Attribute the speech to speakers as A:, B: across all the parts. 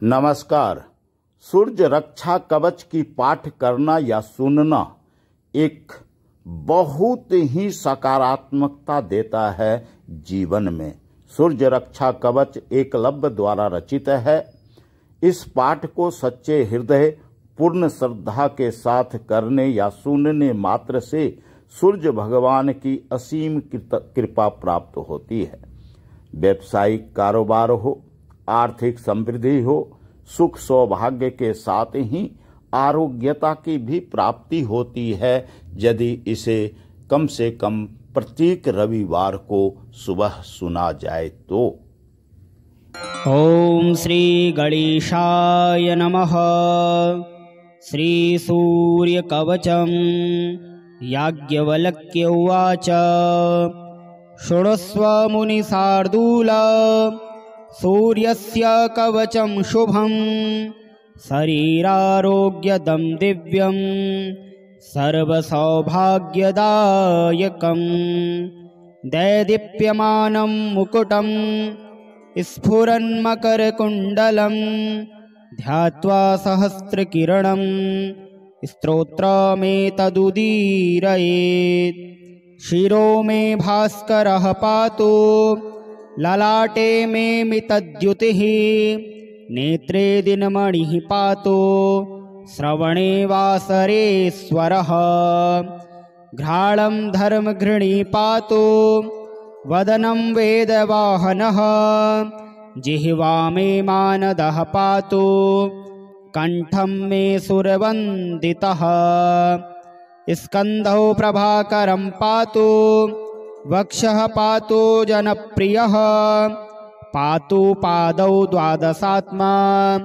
A: नमस्कार। सूर्य रक्षा कवच की पाठ करना या सुनना एक बहुत ही सकारात्मकता देता है जीवन में। सूर्य रक्षा कवच एकलव्य द्वारा रचित है। इस पाठ को सच्चे हृदय पूर्ण श्रद्धा के साथ करने या सुनने मात्र से सूर्य भगवान की असीम कृपा प्राप्त होती है। व्यावसायिक कारोबार हो, आर्थिक समृद्धि हो, सुख सौभाग्य के साथ ही आरोग्यता की भी प्राप्ति होती है यदि इसे कम से कम प्रत्येक रविवार को सुबह सुना जाए तो।
B: ओम श्री गणेशाय नमः। श्री सूर्य कवचम याज्ञवल्क्य उवाच शृणुष्व मुनिशार्दूल सूर्यस्य कवचं शुभं शरीरारोग्यदं दिव्यं सर्वसौभाग्यदायकं दैदीप्यमानं मुकुटं स्फुरन्मकरकुण्डलं ध्यात्वा सहस्रकिरणं स्तोत्रमेतदुदीरयेत्। शिरो मे भास्करः पातु ललाटे मे मितद्युतिः नेत्रे दिनमणिः पातु श्रवणे वासरेश्वरः। घ्राणं धर्मघृणी पातु वदनं वेदवाहनः जिह्वा मे मानदः पातु कण्ठं मे सुरवन्दितः। स्कन्धौ प्रभाकरं पातु वक्षः पातु जनप्रियः पातु पादौ द्वादशात्मा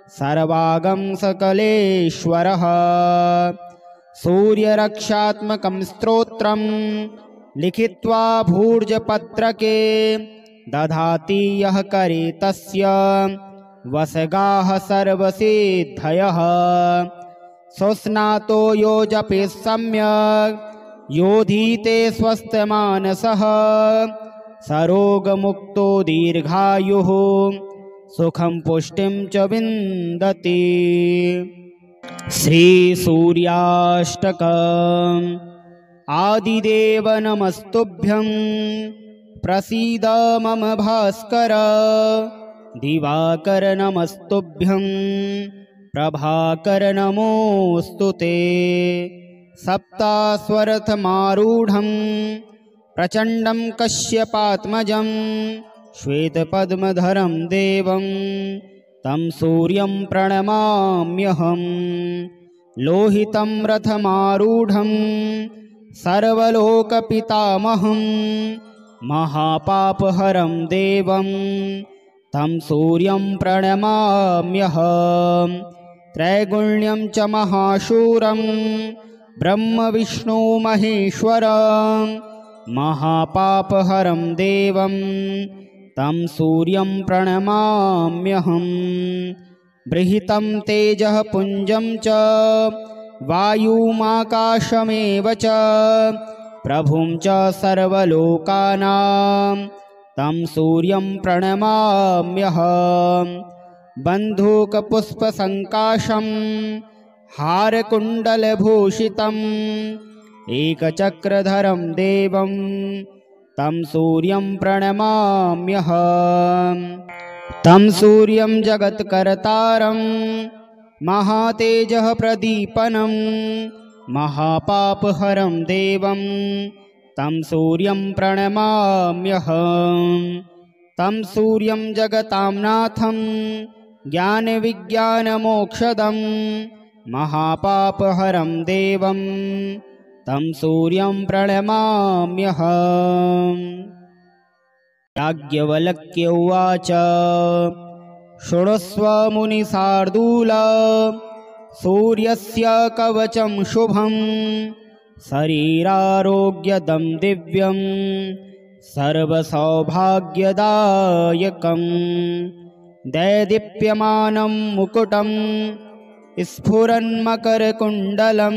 B: सर्वागं सकलेश्वरः। सूर्यरक्षात्मकं स्तोत्रं लिखित्वा भूर्जपत्रके दधाति यः करे तस्य वसगाः सर्वसिद्धयः। सुस्नातो यो जपेत् सम्यक् योधीते स्वस्थमानसः सरोगमुक्तो दीर्घायुः सुखं पुष्टिं च विन्दति। श्री सूर्याष्टकम्। आदिदेव नमस्तुभ्यं प्रसीद मम भास्कर। दिवाकर नमस्तुभ्यं प्रभाकर नमोऽस्तु ते। सप्तास्वरथमारूढं प्रचण्डं कश्यपात्मजं श्वेतपद्मधरं देवं तं सूर्यं प्रणमाम्यहम्। लोहितं रथमारूढं सर्वलोकपितामहं महापापहरं देवं तं सूर्यं प्रणमाम्यहम्। त्रैगुण्यं च महाशूरं ब्रह्म विष्णु महेश्वर महापापहरं देवं तं सूर्यं प्रणमाम्यहम्। बृहितं तेजः पुञ्जं च वायुमाकाशमेव च प्रभुं च सर्वलोकानां तं सूर्यं प्रणमाम्यहम्। बन्धूकपुष्पसङ्काशं हारकुण्डलभूषितम् एकचक्रधरं देवं तं सूर्यं प्रणमाम्यहम्। तं सूर्यं जगत्कर्तारं महातेजः प्रदीपनं महापापहरं देवं तं सूर्यं प्रणमाम्यहम्। तं सूर्यं जगतां नाथं ज्ञानविज्ञानमोक्षदं महापापहरं देवं तं सूर्यं प्रणमाम्यहम्। याज्ञवल्क्य उवाच शृणुष्व मुनिशार्दूल सूर्यस्य कवचं शुभं शरीरारोग्यदं दिव्यं सर्वसौभाग्यदायकं दैदीप्यमानं मुकुटं स्फुरन्मकरकुण्डलं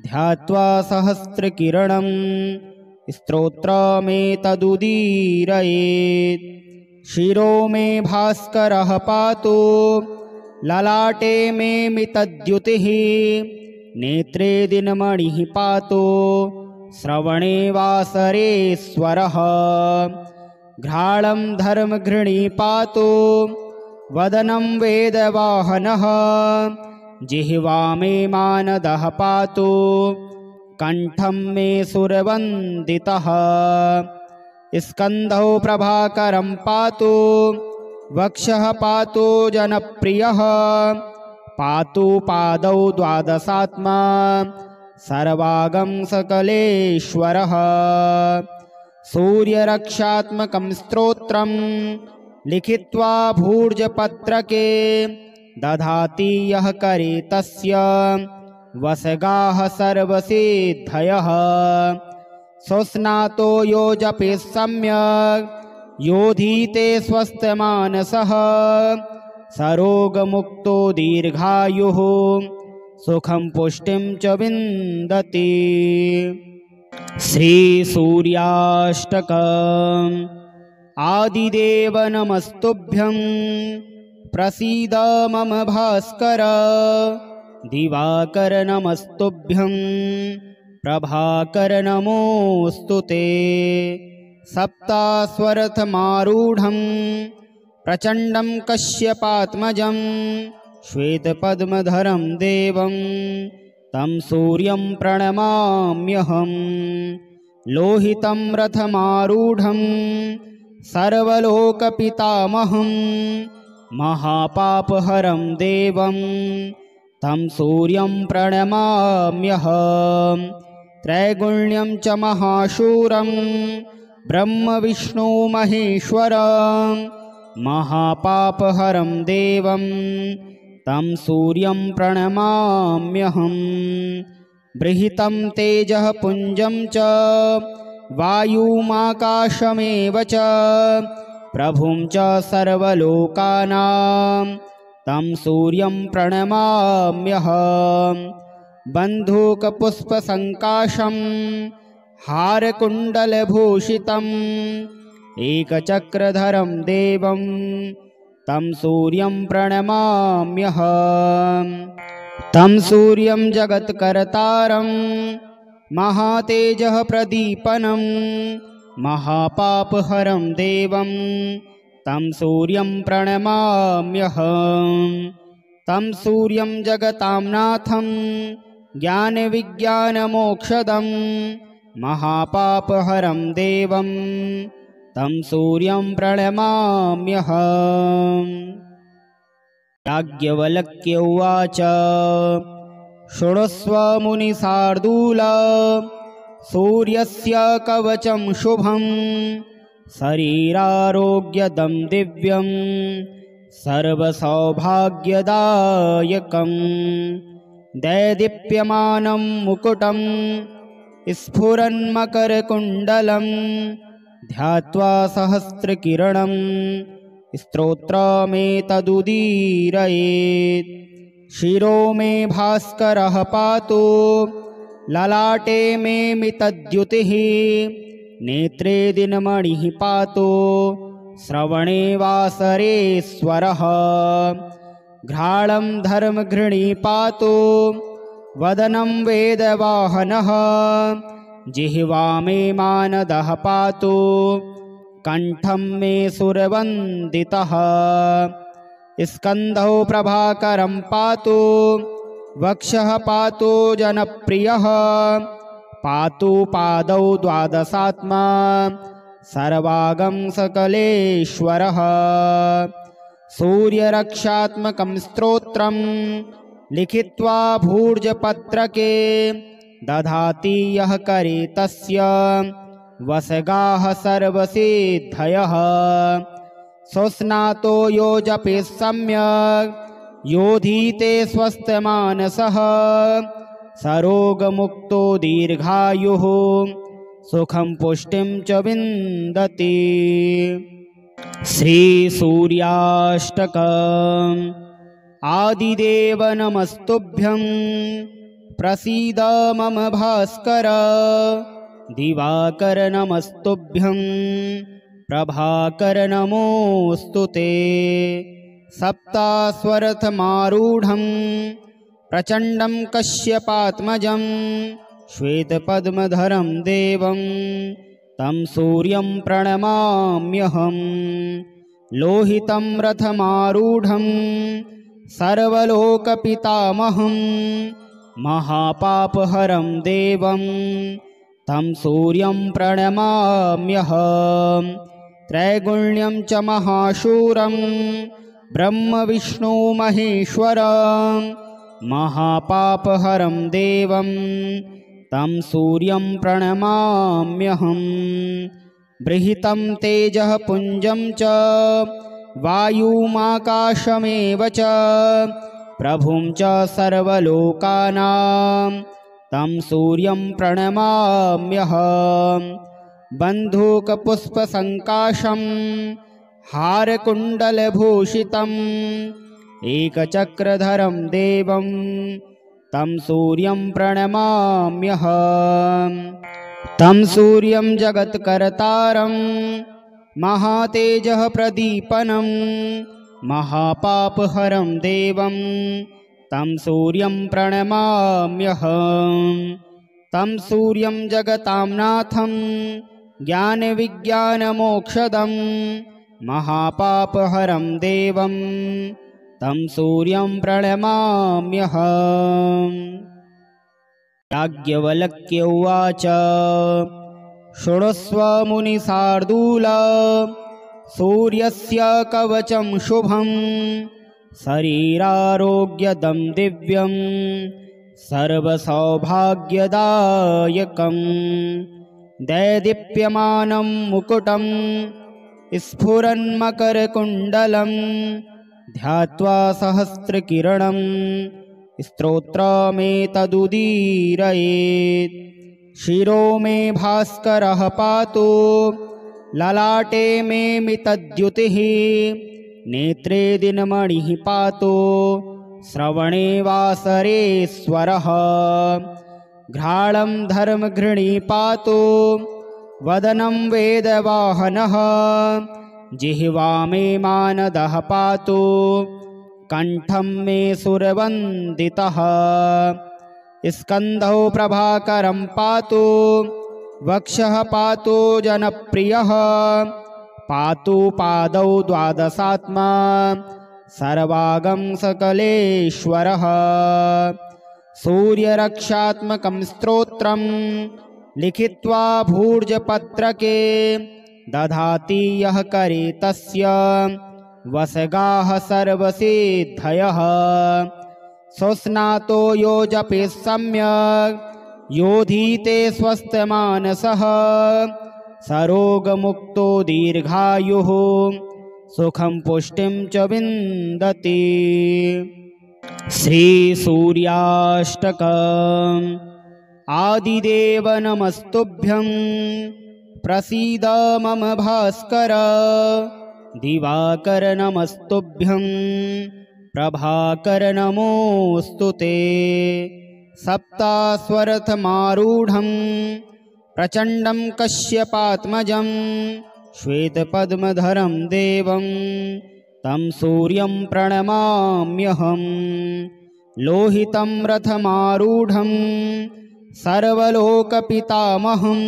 B: ध्यात्वा सहस्रकिरणं स्तोत्रमेतदुदीरयेत्। शिरो मे भास्करः पातु ललाटे मे मितद्युतिः नेत्रे दिनमणिः पातु श्रवणे वासरेश्वरः घ्राणं धर्मघृणी पातु वदनं वेदवाहनः जिह्वा मे मानदः पातु कंठं मे सुरवन्दितः स्कन्धौ प्रभाकरं पातु वक्षः पातु जनप्रियः पातु पादौ द्वादशात्मा सर्वागं सकलेश्वरः सूर्यरक्षात्मकं स्तोत्रं लिखित्वा भूर्जपत्रके दधाति यः करे तस्य वसगाः सर्वसिद्धयः स्वस्नातो यो जपेत् सम्यक् योधीते स्वस्थमानसः सरोगमुक्तो दीर्घायुः सुखं पुष्टिं च विन्दति। श्रीसूर्याष्टकम्। आदिदेव नमस्तुभ्यं प्रसीद मम भास्कर दिवाकर नमस्तुभ्यं प्रभाकर नमोऽस्तुते। सप्तास्वरथमारूढं प्रचण्डं कश्यपात्मजं श्वेतपद्मधरं देवं तं सूर्यं प्रणमाम्यहम्। लोहितं रथमारूढं सर्वलोकपितामहं महापापहरं देवं तं सूर्यं प्रणमाम्यहम्। त्रैगुण्यं च महाशूरं ब्रह्म विष्णु महेश्वरं महापापहरं देवं तं सूर्यं प्रणमाम्यहम्। बृहितं तेजः पुञ्जं च वायुमाकाशमेव च प्रभुं च सर्वलोकानां तं सूर्यं प्रणमाम्यहम्। बन्धूकपुष्पसङ्काशं हारकुण्डलभूषितम् एकचक्रधरं देवं तं सूर्यं प्रणमाम्यहम्। तं सूर्यं जगत्कर्तारं महातेजः प्रदीपनं महापापहरं देवं तं सूर्यं प्रणमाम्यहम्। तं सूर्यं जगतां नाथं ज्ञानविज्ञानमोक्षदं महापापहरं देवं तं सूर्यं प्रणमाम्यहम्। याज्ञवल्क्य उवाच शृणुष्व मुनिशार्दूल सूर्यस्य कवचं शुभं शरीरारोग्यदं दिव्यं सर्वसौभाग्यदायकं दैदीप्यमानं मुकुटं स्फुरन्मकरकुण्डलं ध्यात्वा सहस्रकिरणं स्तोत्रमेतदुदीरयेत्। शिरो मे भास्करः पातु ललाटे मे मितद्युतिः नेत्रे दिनमणिः पातु श्रवणे वासरेश्वरः घ्राणं धर्मघृणी पातु वदनं वेदवाहनः जिह्वा मे मानदः पातु कंठं मे सुरवन्दितः स्कन्धौ प्रभाकरं पातु वक्षः पातु जनप्रियः पातु पादौ द्वादशात्मा सर्वागं सकलेश्वरः सूर्यरक्षात्मकं स्तोत्रं लिखित्वा भूर्जपत्रके दधाति यः करे तस्य वसगाः सर्वसिद्धयः स्वस्नातो यो जपेत् सम्यक् योधीते स्वस्थमानसः सरोगमुक्तो दीर्घायुः सुखं पुष्टिं च विन्दति। श्रीसूर्याष्टकम्। आदिदेव नमस्तुभ्यं प्रसीद मम भास्कर दिवाकर नमस्तुभ्यं प्रभाकर नमोऽस्तु ते। सप्तास्वरथमारूढं प्रचण्डं कश्यपात्मजं श्वेतपद्मधरं देवं तं सूर्यं प्रणमाम्यहं। लोहितं रथमारूढं सर्वलोकपितामहं महापापहरं देवं तं सूर्यं प्रणमाम्यहं। त्रैगुण्यं च महाशूरं ब्रह्मविष्णु महेश्वरं महापापहरं देवं तं सूर्यं प्रणमाम्यहं। बृहितं तेजः पुञ्जं च वायुमाकाशमेव च प्रभुं च सर्वलोकानां तं सूर्यं प्रणमाम्यहं। बन्धूकपुष्पसङ्काशं हारकुण्डलभूषितम् एकचक्रधरं देवं तं सूर्यं प्रणमाम्यहं। तं सूर्यं जगत्कर्तारं महातेजः प्रदीपनं महापापहरं देवं तं सूर्यं प्रणमाम्यहं। तं सूर्यं जगतां नाथं ज्ञानविज्ञानमोक्षदं महापापहरं देवं तं सूर्यं प्रणमाम्यहम्। याज्ञवल्क्य उवाच शृणुष्व मुनिशार्दूल सूर्यस्य कवचं शुभं शरीरारोग्यदं दिव्यं सर्वसौभाग्यदायकं। दैदीप्यमानं मुकुटं स्फुरन्मकरकुण्डलं ध्यात्वा सहस्रकिरणं स्तोत्रमेतदुदीरयेत्। शिरो मे भास्करः पातु ललाटे मे मितद्युतिः नेत्रे दिनमणिः पातु श्रवणे वासरेश्वरः। घ्राणं धर्मघृणी पातु वदनं वेदवाहनः जिह्वा मे मानदः पातु कण्ठं मे सुरवन्दितः। स्कन्धौ प्रभाकरं पातु वक्षः पातु जनप्रियः पातु पादौ द्वादशात्मा सर्वागं सकलेश्वरः। सूर्यरक्षात्मकं स्तोत्रं लिखित्वा भूर्जपत्रके दधाति यः करे तस्य वसगाः सर्वसिद्धयः। सुस्नातो यो जपेत् सम्यक् योधीते स्वस्थमानसः सरोगमुक्तो दीर्घायुः सुखं पुष्टिं च विन्दति। श्रीसूर्याष्टकम्। आदिदेव नमस्तुभ्यं प्रसीद मम भास्कर। दिवाकर नमस्तुभ्यं प्रभाकर नमोऽस्तु ते। सप्तास्वरथमारूढं प्रचण्डं कश्यपात्मजं श्वेतपद्मधरं देवं तं सूर्यं प्रणमाम्यहं। लोहितं रथमारूढं सर्वलोकपितामहं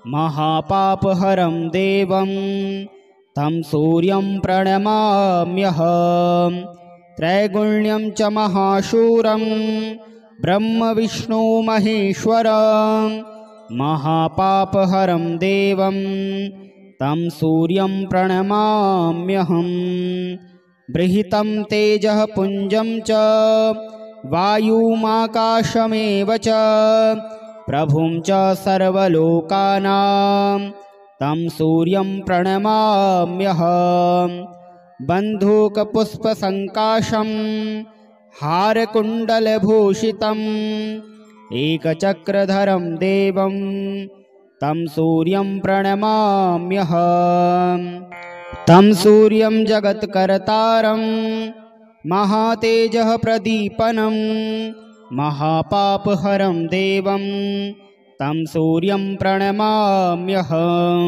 B: महापापहरं देवं तं सूर्यं प्रणमाम्यहं। त्रैगुण्यं च महाशूरं ब्रह्मविष्णु महेश्वरं महापापहरं देवं तं सूर्यं प्रणमाम्यहं। बृहितं तेजः पुञ्जं च वायुमाकाशमेव च प्रभुं च सर्वलोकानां तं सूर्यं प्रणमाम्यहं। बन्धूकपुष्पसङ्काशं हारकुण्डलभूषितम् एकचक्रधरं देवं तं सूर्यं प्रणमाम्यहं। तं सूर्यं जगत्कर्तारं महातेजः प्रदीपनं महापापहरं देवं तं सूर्यं प्रणमाम्यहं।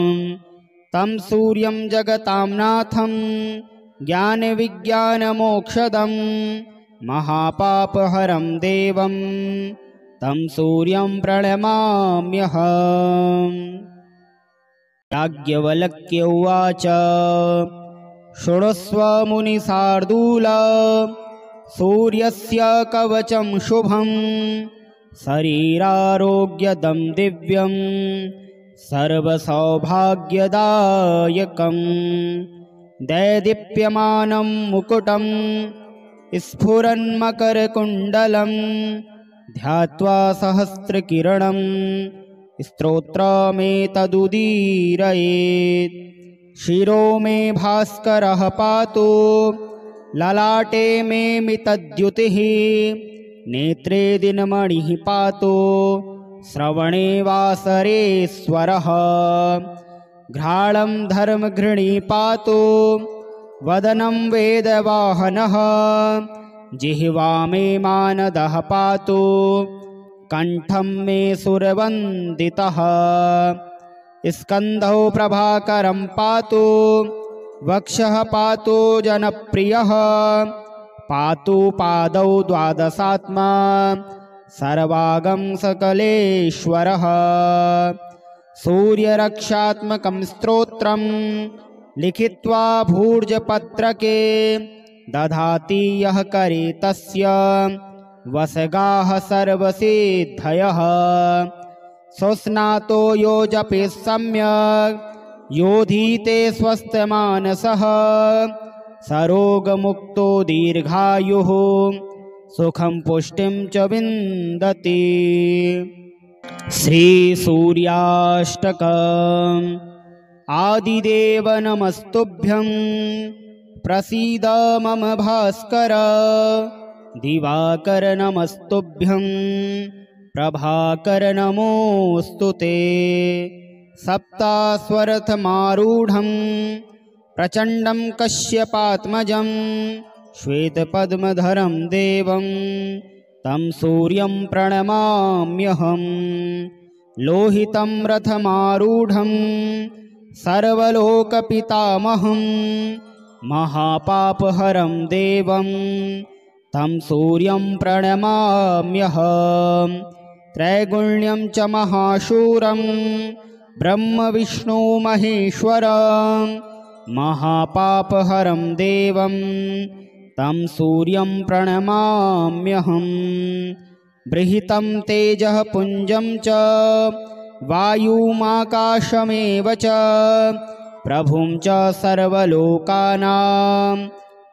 B: तं सूर्यं जगतां नाथं ज्ञानविज्ञानमोक्षदं महापापहरं देवं तं सूर्यं प्रणमाम्यहम्। याज्ञवल्क्य उवाच शृणुष्व मुनिशार्दूल सूर्यस्य कवचं शुभं शरीरारोग्यदं दिव्यं सर्वसौभाग्यदायकं दैदीप्यमानं मुकुटं स्फुरन्मकरकुण्डलं ध्यात्वा सहस्रकिरणं स्तोत्रमेतदुदीरयेत्। शिरो मे भास्करः पातु ललाटे मे मितद्युतिः नेत्रे दिनमणिः पातु श्रवणे वासरेश्वरः। घ्राणं धर्मघृणी पातु वदनं वेदवाहनः जिह्वा मे मानदः पातु कंठं मे सुरवन्दितः। स्कन्धौ प्रभाकरं पातु वक्षः पातु जनप्रियः पातु पादौ द्वादशात्मा सर्वागं सकलेश्वरः। सूर्यरक्षात्मकं स्तोत्रं लिखित्वा भूर्जपत्रके दधाति यः करे तस्य वसगाः सर्वसिद्धयः। सुस्नातो यो जपेत् सम्यक् योधीते स्वस्थमानसः सरोगमुक्तो दीर्घायुः सुखं पुष्टिं च विन्दति। श्रीसूर्याष्टकम्। आदिदेव नमस्तुभ्यं प्रसीद मम भास्कर दिवाकर नमस्तुभ्यं प्रभाकर नमोऽस्तु ते। सप्तास्वरथमारूढं प्रचण्डं कश्यपात्मजं श्वेतपद्मधरं देवं तं सूर्यं प्रणमाम्यहम्। लोहितं रथमारूढं सर्वलोकपितामहं महापापहरं देवं तं सूर्यं प्रणमाम्यहम्। त्रैगुण्यं च महाशूरं ब्रह्म विष्णु महेश्वरं महापापहरं देवं तं सूर्यं प्रणमाम्यहम्। बृहितं तेजः पुञ्जं च वायुमाकाशमेव च प्रभुं च सर्वलोकानां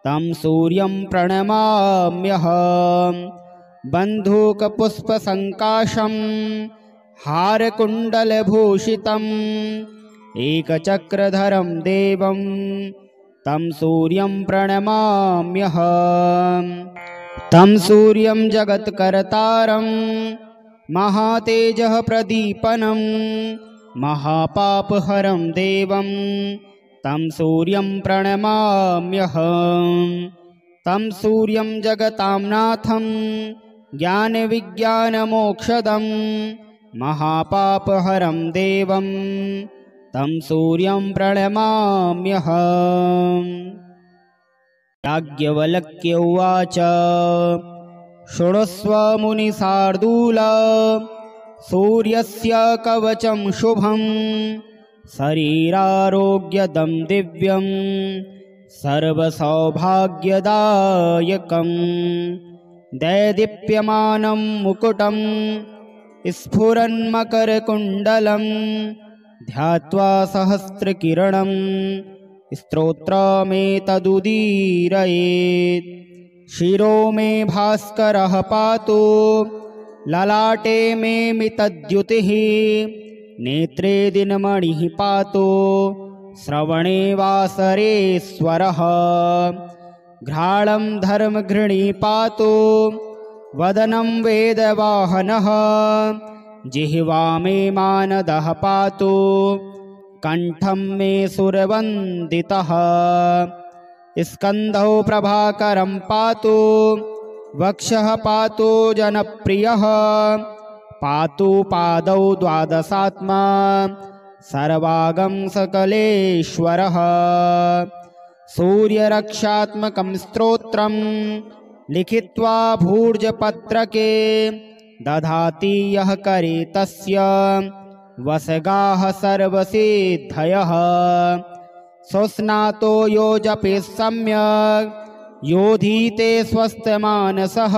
B: तं सूर्यं प्रणमाम्यहम्। बन्धूकपुष्पसङ्काशं हारकुण्डलभूषितम् एकचक्रधरं देवं तं सूर्यं प्रणमाम्यहम्। तं सूर्यं जगत्कर्तारं महातेजः प्रदीपनं महापापहरं देवं तं सूर्यं प्रणमाम्यहम्। तं सूर्यं जगतां नाथं ज्ञानविज्ञानमोक्षदं महापापहरं देवं तं सूर्यं प्रणमाम्यहम्। याज्ञवल्क्य उवाच शृणुष्व मुनिशार्दूल सूर्यस्य कवचं शुभं शरीरारोग्यदं दिव्यं सर्वसौभाग्यदायकं दैदीप्यमानं मुकुटं स्फुरन्मकरकुण्डलं ध्यात्वा सहस्रकिरणं स्तोत्रमेतदुदीरयेत्। शिरो मे भास्करः पातु ललाटे मे मितद्युतिः नेत्रे दिनमणिः पातु श्रवणे वासरेश्वरः। घ्राणं धर्मघृणी पातु वदनं वेदवाहनः जिह्वा मे मानदः पातु कंठं मे सुरवन्दितः। स्कन्धौ प्रभाकरं पातु वक्षः पातु जनप्रियः पातु पादौ द्वादशात्मा सर्वागं सकलेश्वरः सूर्यरक्षात्मकं स्तोत्रं लिखित्वा भूर्जपत्रके दधाति यः करे तस्य वसगाः सर्वसिद्धयः सुस्नातो यो जपेत् सम्यक् योधीते स्वस्थमानसः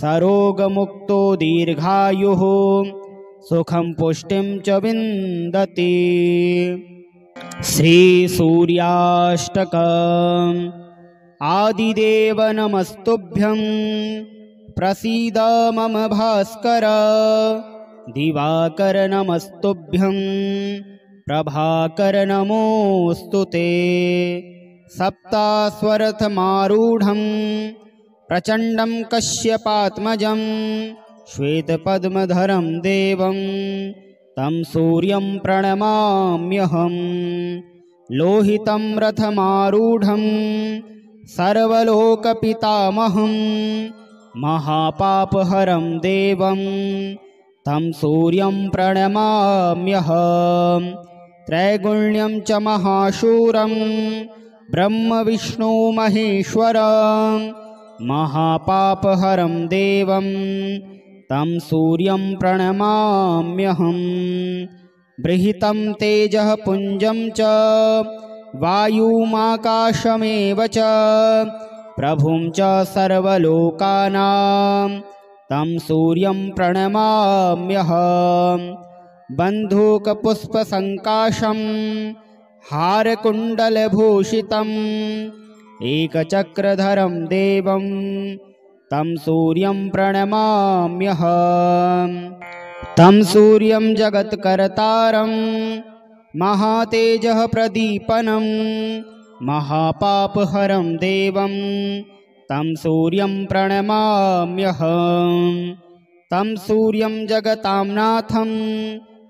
B: सरोगमुक्तो दीर्घायुः सुखं पुष्टिं च विन्दति। श्रीसूर्याष्टकम्। आदिदेव नमस्तुभ्यं प्रसीद मम भास्कर दिवाकर नमस्तुभ्यं प्रभाकर नमोऽस्तु ते। सप्तास्वरथमारूढं प्रचण्डं कश्यपात्मजं श्वेतपद्मधरं देवं तं सूर्यं प्रणमाम्यहम्। लोहितं रथमारूढं सर्वलोकपितामहं महापापहरं देवं तं सूर्यं प्रणमाम्यहम्। त्रैगुण्यं च महाशूरं ब्रह्म विष्णु महेश्वरं महापापहरं देवं तं सूर्यं प्रणमाम्यहम्। बृहितं तेजः पुञ्जं च वायुमाकाशमेव च प्रभुं च सर्वलोकानां तं सूर्यं प्रणमाम्यहम्। बन्धूकपुष्पसङ्काशं हारकुण्डलभूषितम् एकचक्रधरं देवं तं सूर्यं प्रणमाम्यहम्। तं सूर्यं जगत्कर्तारं महातेजः प्रदीपनं महापापहरं देवं तं सूर्यं प्रणमाम्यहम्। तं सूर्यं जगतां नाथं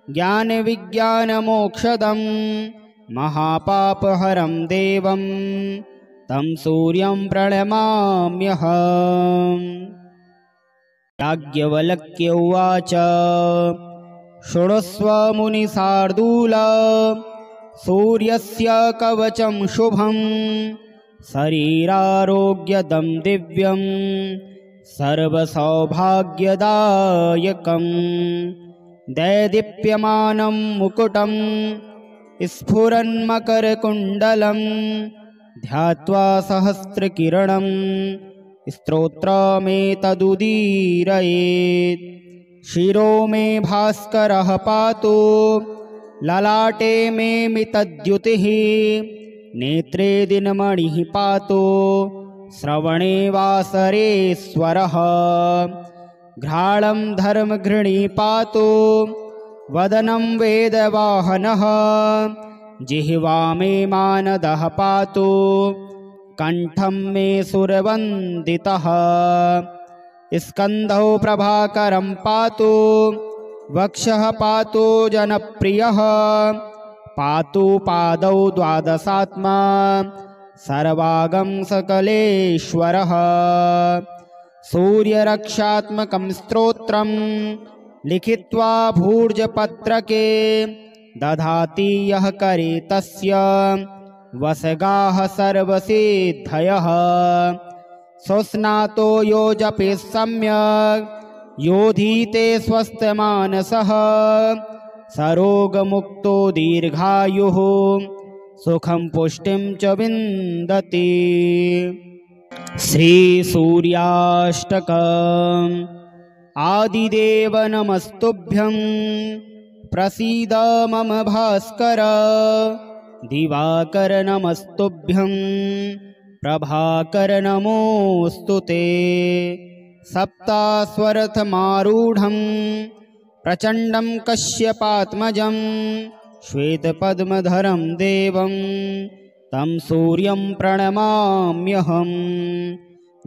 B: ज्ञानविज्ञानमोक्षदं महापापहरं देवं तं सूर्यं प्रणमाम्यहम्। याज्ञवल्क्य उवाच शृणुष्व मुनिशार्दूल सूर्यस्य कवचं शुभं शरीरारोग्यदं दिव्यं सर्वसौभाग्यदायकं दैदीप्यमानं मुकुटं स्फुरन्मकरकुण्डलं ध्यात्वा सहस्रकिरणं स्तोत्रमेतदुदीरयेत्। शिरो मे भास्करः पातु ललाटे मे मितद्युतिः नेत्रे दिनमणिः पातु श्रवणे वासरेश्वरः। घ्राणं धर्मघृणी पातु वदनं वेदवाहनः जिह्वा मे मानदः पातु कंठं मे सुरवन्दितः। स्कन्धौ प्रभाकरं पातु वक्षः पातु जनप्रियः पातु पादौ द्वादशात्मा सर्वागं सकलेश्वरः। सूर्यरक्षात्मकं स्तोत्रं लिखित्वा भूर्जपत्रके दधाति यः करे तस्य वसगाः सर्वसिद्धयः। सुस्नातो यो जपेत् सम्यक् योधीते स्वस्थमानसः सरोगमुक्तो दीर्घायुः सुखं पुष्टिं च विन्दति। श्रीसूर्याष्टकम्। आदिदेव नमस्तुभ्यं प्रसीद मम भास्कर दिवाकर नमस्तुभ्यं प्रभाकर नमोऽस्तु ते। सप्तास्वरथमारूढं प्रचण्डं कश्यपात्मजं श्वेतपद्मधरं देवं तं सूर्यं प्रणमाम्यहम्।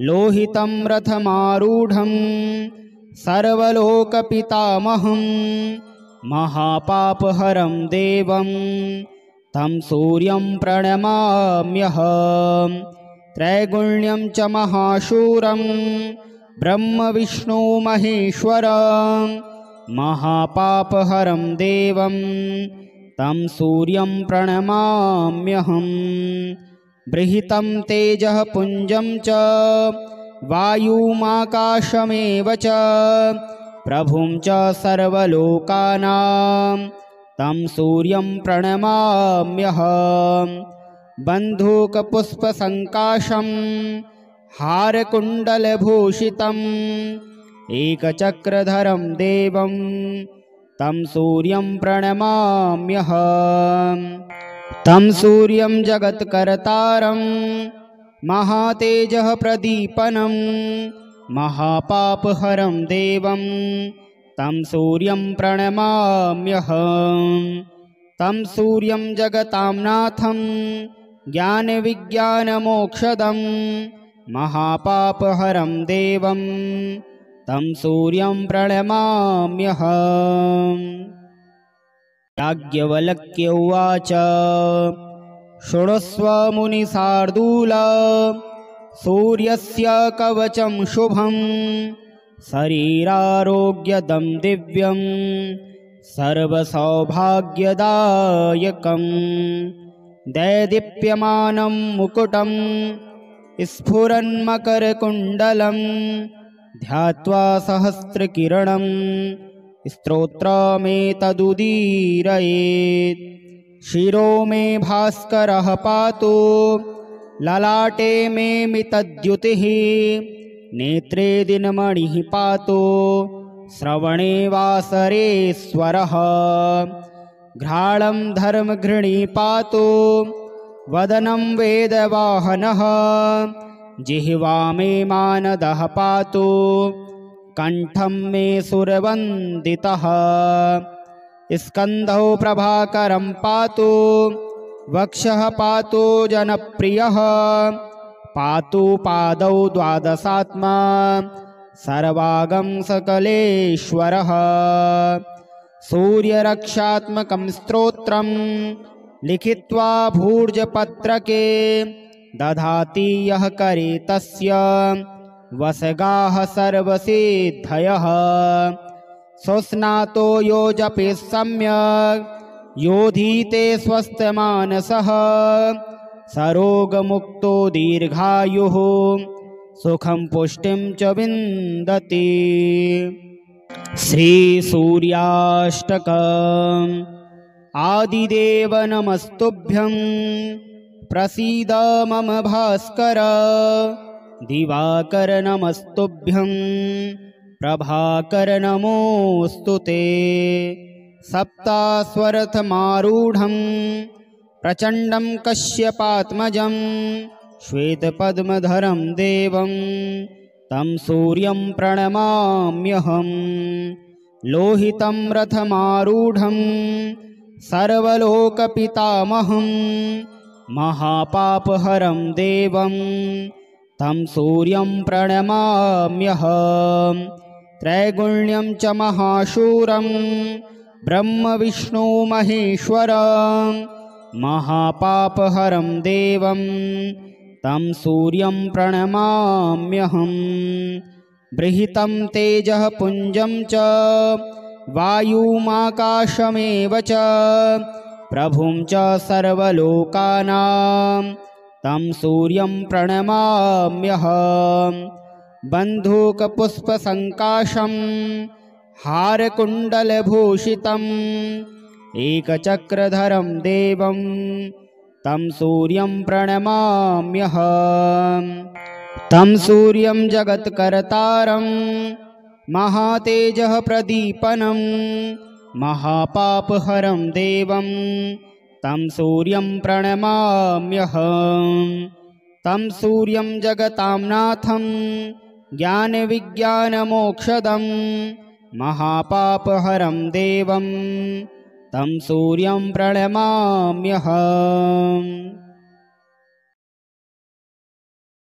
B: लोहितं रथमारूढं सर्वलोकपितामहं महापापहरं देवं तं सूर्यं प्रणमाम्यहम्। त्रैगुण्यं च महाशूरं ब्रह्म विष्णु महेश्वरं महापापहरं देवं तं सूर्यं प्रणमाम्यहम्। बृहितं तेजः पुञ्जं च वायुमाकाशमेव च प्रभुं च सर्वलोकानां तं सूर्यं प्रणमाम्यहम्। बन्धूकपुष्पसङ्काशं हारकुण्डलभूषितम् एकचक्रधरं देवं तं सूर्यं प्रणमाम्यहम्। तं सूर्यं जगत्कर्तारं महातेजः प्रदीपनं महापापहरं देवं तं सूर्यं प्रणमाम्यहम्। तं सूर्यं जगतां नाथं ज्ञानविज्ञानमोक्षदं महापापहरं देवं तं सूर्यं प्रणमाम्यहम्। याज्ञवल्क्य उवाच शृणुष्व मुनिशार्दूल सूर्यस्य कवचं शुभं शरीरारोग्यदं दिव्यं सर्वसौभाग्यदायकं दैदीप्यमानं मुकुटं स्फुरन्मकरकुण्डलं ध्यात्वा सहस्रकिरणं स्तोत्रमेतदुदीरयेत्। शिरो मे भास्करः पातु ललाटे मे मितद्युतिः नेत्रे दिनमणिः पातु श्रवणे वासरेश्वरः। घ्राणं धर्मघृणी पातु वदनं वेदवाहनः जिह्वा मे मानदः पातु कण्ठं मे सुरवन्दितः। स्कन्धौ प्रभाकरं पातु वक्षः पातु जनप्रियः पातु पादौ द्वादशात्मा सर्वागं सकलेश्वरः। सूर्यरक्षात्मकं स्तोत्रं लिखित्वा भूर्जपत्रके दधाति यः करे तस्य वसगाः सर्वसिद्धयः। सुस्नातो यो जपेत् सम्यक् योधीते स्वस्थमानसः सरोगमुक्तो दीर्घायुः सुखं पुष्टिं च विन्दति। श्रीसूर्याष्टकम्। आदिदेव नमस्तुभ्यं प्रसीद मम भास्कर दिवाकर नमस्तुभ्यं प्रभाकर नमोऽस्तु ते। सप्तास्वरथमारूढं प्रचण्डं कश्यपात्मजं श्वेतपद्मधरं देवं तं सूर्यं प्रणमाम्यहम्। लोहितं रथमारूढं सर्वलोकपितामहं महापापहरं देवं तं सूर्यं प्रणमाम्यहम्। त्रैगुण्यं च महाशूरं ब्रह्मविष्णु महेश्वरं महापापहरं देवं तं सूर्यं प्रणमाम्यहम्। बृहितं तेजः पुञ्जं च वायुमाकाशमेव च प्रभुं च सर्वलोकानां तं सूर्यं प्रणमाम्यहम्। बन्धूकपुष्पसङ्काशं हारकुण्डलभूषितम् एकचक्रधरं देवं तं सूर्यं प्रणमाम्यहम्। तं सूर्यं जगत्कर्तारं महातेजः प्रदीपनं महापापहरं देवं तं सूर्यं प्रणमाम्यहम्। तं सूर्यं जगतां नाथं ज्ञानविज्ञानमोक्षदं महापापहरं देवं तं सूर्यं प्रणमाम्यहम्।